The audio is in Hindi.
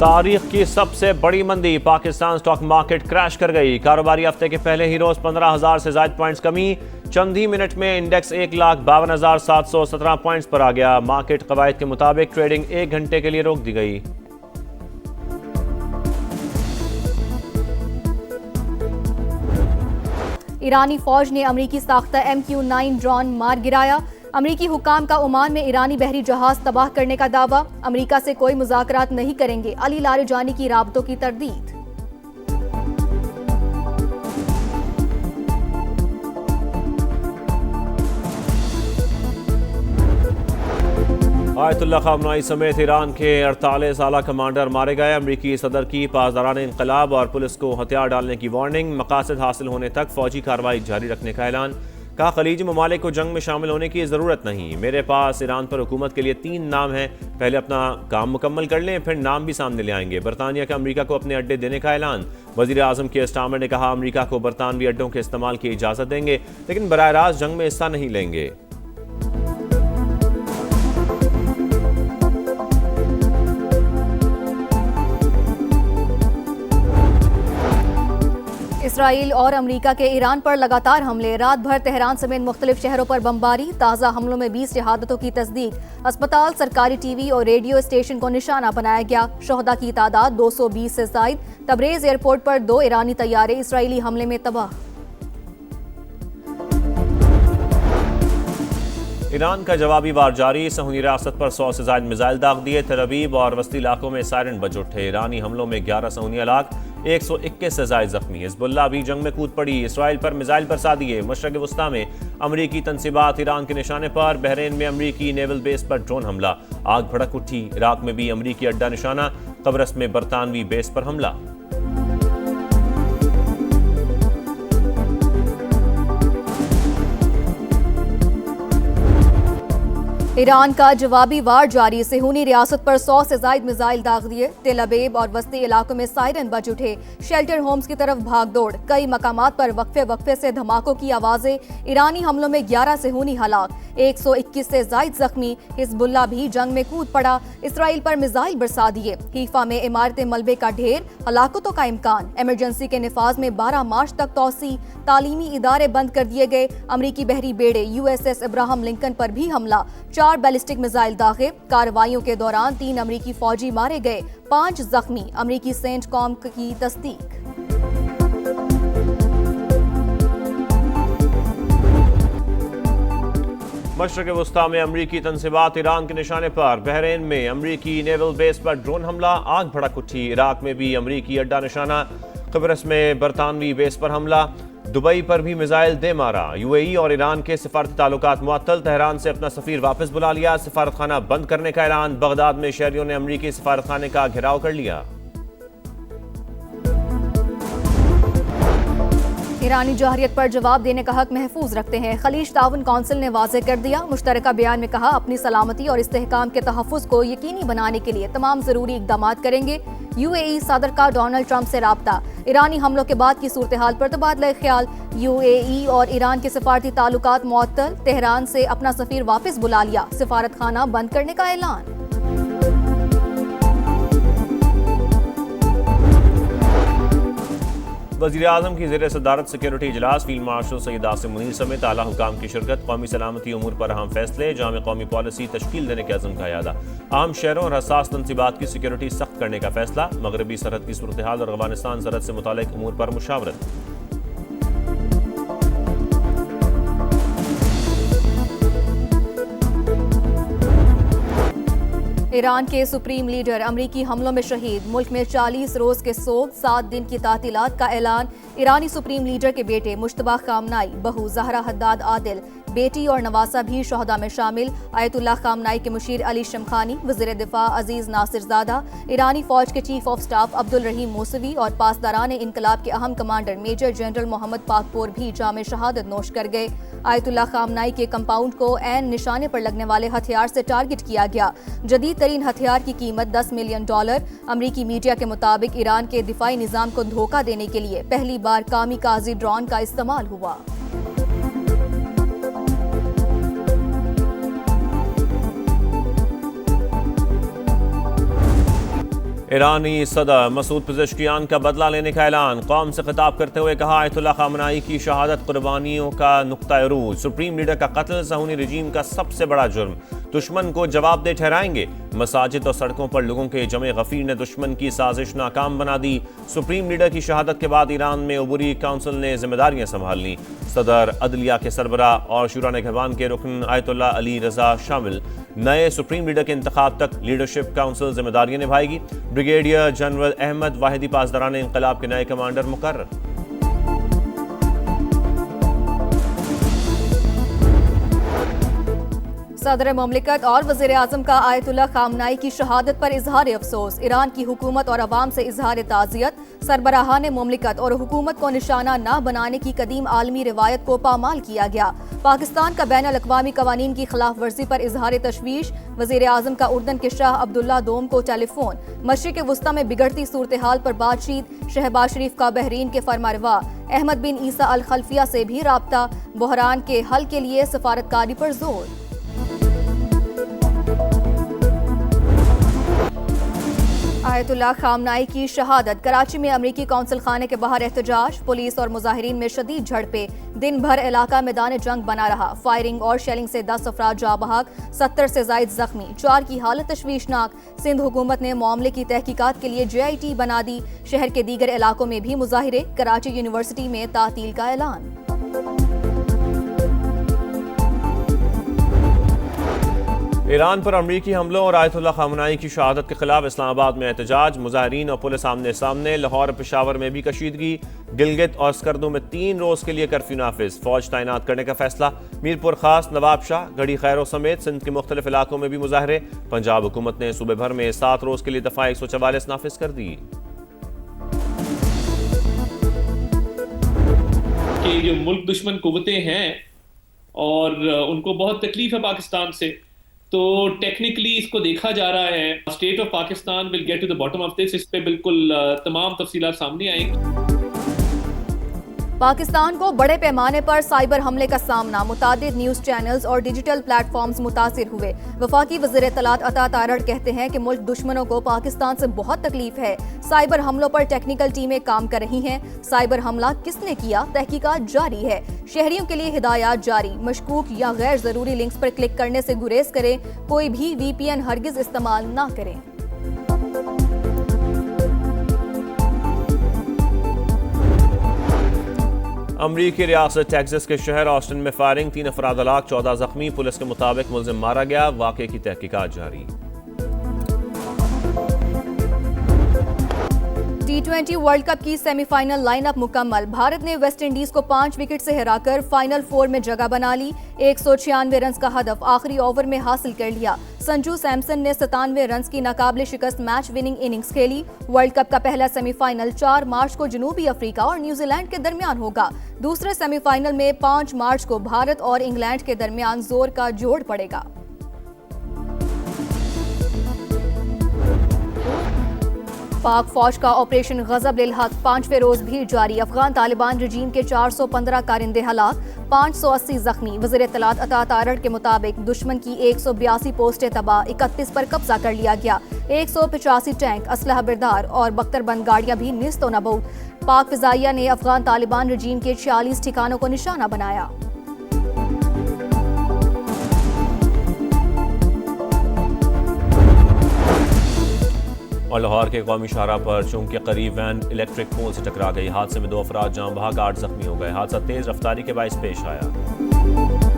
तारीख की सबसे बड़ी मंदी, पाकिस्तान स्टॉक मार्केट क्रैश कर गई। कारोबारी हफ्ते के पहले ही रोज 15,000 से ज्यादा पॉइंट्स कमी। चंद ही मिनट में इंडेक्स 1,52,717 पॉइंट्स पर आ गया। मार्केट कवायद के मुताबिक ट्रेडिंग 1 घंटे के लिए रोक दी गई। ईरानी फौज ने अमरीकी साख्ता MQ-9 ड्रोन मार गिराया। अमरीकी हुकाम का ओमान में ईरानी बहरी जहाज तबाह करने का दावा। अमरीका से कोई मुज़ाकरात नहीं करेंगे। अली लारेजानी की राबतों की तरदीद। आयतुल्लाह ख़ामनेई समेत ईरान के 48 आला कमांडर मारे गए। अमरीकी सदर की पासदारान इंकलाब और पुलिस को हथियार डालने की वार्निंग। मकासद हासिल होने तक फौजी कार्रवाई जारी रखने का ऐलान। कहा, खलीजी ममालिक को जंग में शामिल होने की ज़रूरत नहीं। मेरे पास ईरान पर हुकूमत के लिए 3 नाम हैं। पहले अपना काम मुकम्मल कर लें, फिर नाम भी सामने ले आएंगे। बरतानिया का अमरीका को अपने अड्डे देने का ऐलान। वज़ीर आज़म के स्टामर ने कहा, अमरीका को बरतानवी अड्डों के इस्तेमाल की इजाज़त देंगे, लेकिन बराह रास्त जंग में हिस्सा नहीं लेंगे। इसराइल और अमरीका के ईरान पर लगातार हमले। रात भर तेहरान समेत मुख्तलिफ शहरों पर बमबारी। ताज़ा हमलों में 20 शहादतों की तस्दीक। अस्पताल, सरकारी टीवी और रेडियो स्टेशन को निशाना बनाया गया। शोहदा की तादाद 220 से जायद। तबरेज़ एयरपोर्ट पर 2 ईरानी तैयारे इसराइली हमले में तबाह। ईरान का जवाबी वार जारी। सहूनी रियासत पर 100 से ज्यादा मिसाइल दाग दिए। तेल अवीव और वस्ती इलाकों में सायरन बज उठे। ईरानी हमलों में 11 सहूनी हलाक, 121 से ज्यादा जख्मी। हिजबुल्लाह भी जंग में कूद पड़ी। इसराइल पर मिसाइल बरसा दिए। मशरक़ वस्ता में अमरीकी तनसीबात ईरान के निशाने पर। बहरीन में अमरीकी नेवल बेस पर ड्रोन हमला, आग भड़क उठी। इराक में भी अमरीकी अड्डा निशाना। कब्रस में बरतानवी बेस पर हमला। ईरान का जवाबी वार जारी। सेहूनी रियासत पर 100 से ज्यादा मिसाइल दाग दिए। तेल अवीव और वस्ती इलाकों में सायरन बज उठे। शेल्टर होम्स की तरफ भाग दौड़। कई मकामात पर वक्फे से धमाकों की आवाजें। ईरानी हमलों में 11 सेहूनी हलाक, 121 से ज्यादा जख्मी। हिजबुल्लाह भी जंग में कूद पड़ा। इसराइल पर मिसाइल बरसा दिए। हीफा में इमारतें मलबे का ढेर, हलाकतों का इम्कान। इमरजेंसी के निफाज में 12 मार्च तक तोसी। तालीमी इदारे बंद कर दिए गए। अमरीकी बहरी बेड़े USS इब्राहिम लिंकन पर भी हमला। 4 बैलिस्टिक मिसाइल दागे। कार्रवाइयों के दौरान 3 अमरीकी फौजी मारे गए, 5 जख्मी। अमरीकी सेंट कॉम की तस्दीक। मशरक़ वस्ता में अमरीकी तनसीबात ईरान के निशाने पर। बहरीन में अमरीकी नेवल बेस पर ड्रोन हमला, आग भड़क उठी। इराक में भी अमरीकी अड्डा निशाना। कब्रस में बरतानवी बेस पर हमला। दुबई पर भी मिसाइल दे मारा। UAE और ईरान के सिफारती ताल्लुकात मुअत्तल। तेहरान से अपना सफीर वापस बुला लिया। सिफारत खाना बंद करने का ऐलान। बगदाद में शहरियों ने अमरीकी सिफारत खाने का घेराव कर लिया। ईरानी जौहरियत पर जवाब देने का हक महफूज रखते हैं। खलीज ताउन कौंसिल ने वाज़ेह कर दिया। मुश्तरका बयान में कहा, अपनी सलामती और इस्तेहकाम के तहफ़्फ़ुज़ को यकीनी बनाने के लिए तमाम ज़रूरी इक़दाम करेंगे। UAE सदर का डोनाल्ड ट्रंप से राब्ता। ईरानी हमलों के बाद की सूरत हाल पर तबादला ख्याल। UAE और ईरान के सिफारती ताल्लुकात मुअत्तल। तेहरान से अपना सफीर वापस बुला लिया। सिफारत खाना बंद करने का ऐलान। वज़ीर आज़म की ज़ेर सदारत सिक्योरिटी इजलास। फील्ड मार्शल सैयद आसिम मुनीर समेत आला हुकाम की शिरकत। कौमी सलामती उमूर पर अहम फैसले। जामे कौमी पॉलिसी तश्कील देने के अज़्म का यादा। अहम शहरों और हसास तनसीबात की सिक्योरिटी सख्त करने का फैसला। मगरबी सरहद की सूरत हाल और अफगानिस्तान सरहद से मुतालिक उमूर पर मुशावरत। ईरान के सुप्रीम लीडर अमरीकी हमलों में शहीद। मुल्क में 40 रोज के सोग, 7 दिन की तातीलात का ऐलान। ईरानी सुप्रीम लीडर के बेटे मुश्तबा खामनाई, बहू ज़हरा हद्दाद आदिल, बेटी और नवासा भी शोहदा में शामिल। आयतुल्लाह खामनाई के मुशीर अली शमखानी, वज़ीर दिफा अजीज नासिरजादा, ईरानी फौज के chief of staff Abdul Rahim Mousavi और पासदारान इनकलाब के अहम commander major general Mohammad Pakpour भी जामे शहादत नोश कर गए। आयतुल्लाह खामनाई के कंपाउंड को ऐन निशाने पर लगने वाले हथियार से टारगेट किया गया। जदीद तरीन हथियार की कीमत $10 मिलियन। अमरीकी मीडिया के मुताबिक ईरान के दिफाई निज़ाम को धोखा देने के लिए पहली बार कामिकाज़ी ड्रोन का इस्तेमाल हुआ। ईरानी सदर मसूद पेज़ेश्कियान का बदला लेने का ऐलान। कौम से खिताब करते हुए कहा, आयतुल्लाह खामनाई की शहादत कुर्बानियों का नुक्ता अरूज। सुप्रीम लीडर का कत्ल सहूनी रजीम का सबसे बड़ा जुर्म, दुश्मन को जवाबदेह ठहराएंगे। मसाजिद और सड़कों पर लोगों के जमे गफीर ने दुश्मन की साजिश नाकाम बना दी। सुप्रीम लीडर की शहादत के बाद ईरान में उबूरी काउंसिल ने जिम्मेदारियां संभाल ली। सदर, अदलिया के सरबरा और शुरा निगहबान के रुकन आयतुल्लाह अली रजा शामिल। नए सुप्रीम लीडर के इंतखाब तक लीडरशिप काउंसिल जिम्मेदारियां निभाएगी। ब्रिगेडियर जनरल अहमद वाहिदी पासदारान इंकलाब के नए कमांडर मुकर्रर। सदर मुमलिकत और वज़ीर आज़म का आयतुल्लाह खामनाई की शहादत पर इजहार अफसोस। ईरान की हुकूमत और अवाम से इजहार ताज़ियत। सरबराहान मुमलिकत और हुकूमत को निशाना न बनाने की कदीम आलमी रिवायत को पामाल किया गया। पाकिस्तान का बैन अल-अक़वामी कवानीन की खिलाफ वर्जी पर इजहार तशवीश। वज़ीर आज़म का उर्दन के शाह अब्दुल्ला दोम को टेलीफोन। मशरिक़ वस्ता में बिगड़ती सूरत हाल पर बातचीत। शहबाज शरीफ का बहरीन के फरमारवा अहमद बिन ईसा अल खल्फिया से भी राब्ता। बहरान के हल के लिए सफारतकारी पर जोर। आयतुल्लाह खामनाई की शहादत। कराची में अमरीकी कौंसल खाने के बाहर एहतजाज। पुलिस और मुजाहिरीन में शदीद झड़पें। दिन भर इलाका मैदान जंग बना रहा। फायरिंग और शेलिंग से 10 अफराद जाँ बहक, 70 से जायद जख्मी। 4 की हालत तशवीशनाक। सिंध हुकूमत ने मामले की तहकीकात के लिए JIT बना दी। शहर के दीगर इलाकों में भी मुजाहिरे। कराची यूनिवर्सिटी में तातील का ऐलान। ईरान पर अमरीकी हमलों और आयतुल्लाह खामनाई की शहादत के खिलाफ इस्लामाबाद में एहतजाज। मुजाहिरीन और पुलिस आमने सामने। लाहौर और पेशावर में भी कशीदगी। गिलगित और स्कर्दू में 3 रोज के लिए कर्फ्यू नाफिज। फौज तैनात करने का फैसला। मीरपुर खास, नवाब शाह, गढ़ी खैरो समेत सिंध के मुख्तलिफ इलाकों में भी मुजाहरे। पंजाब हुकूमत ने सूबे भर में 7 रोज के लिए दफा 144 नाफिज कर दी। कि जो मुल्क दुश्मन कुव्वतें हैं और उनको बहुत तकलीफ है पाकिस्तान से, तो टेक्निकली इसको देखा जा रहा है। State of Pakistan will get to the bottom of this. इस पे बिल्कुल तमाम तफसीलात सामने आएंगी। पाकिस्तान को बड़े पैमाने पर साइबर हमले का सामना। मुतादिद न्यूज चैनल्स और डिजिटल प्लेटफॉर्म्स मुतासिर हुए। वफाकी वज़ीर इत्तलात अता तारड़ कहते हैं कि मुल्क दुश्मनों को पाकिस्तान से बहुत तकलीफ है। साइबर हमलों पर टेक्निकल टीमें काम कर रही हैं। साइबर हमला किसने किया, तहकीकात जारी है। शहरियों के लिए हिदायत जारी। मशकूक या गैर जरूरी लिंक्स पर क्लिक करने से गुरेज करें। कोई भी VPN हरगिज इस्तेमाल ना करें। अमरीकी रियासत टेक्सास के शहर ऑस्टिन में फायरिंग। 3 अफराद हलाक, 14 जख्मी। पुलिस के मुताबिक मुलजिम मारा गया। वाक़े की तहकीकात जारी। T20 वर्ल्ड कप की सेमीफाइनल लाइनअप मुकम्मल। भारत ने वेस्ट इंडीज को 5 विकेट से हराकर फाइनल 4 में जगह बना ली। 196 रन का हदफ आखिरी ओवर में हासिल कर लिया। संजू सैमसन ने 97 रन की नाकाबिले शिकस्त मैच विनिंग इनिंग्स खेली। वर्ल्ड कप का पहला सेमीफाइनल 4 मार्च को जनूबी अफ्रीका और न्यूजीलैंड के दरमियान होगा। दूसरे सेमीफाइनल में 5 मार्च को भारत और इंग्लैंड के दरमियान जोर का जोड़ पड़ेगा। पाक फौज का ऑपरेशन गजब लिल हक 5वें रोज भी जारी। अफगान तालिबान रजीम के 415 कारिंदे हलाक, 580 जख्मी। वज़ीर इत्तलात अता तारड़ के मुताबिक दुश्मन की 182 पोस्टें तबाह, 31 पर कब्जा कर लिया गया। 185 टैंक, असलहा बरदार और बख्तरबंद गाड़ियां भी निस्त व नबूद। पाक फिजाइया ने अफगान तालिबान रजीम के 46 ठिकानों को निशाना बनाया। और लाहौर के कौमी शाहरा पर चौक के करीब वैन इलेक्ट्रिक पोल से टकरा गई। हादसे में 2 अफराद जाँ बहक, 8 जख्मी हो गए। हादसा तेज रफ्तारी के बाइस पेश आया।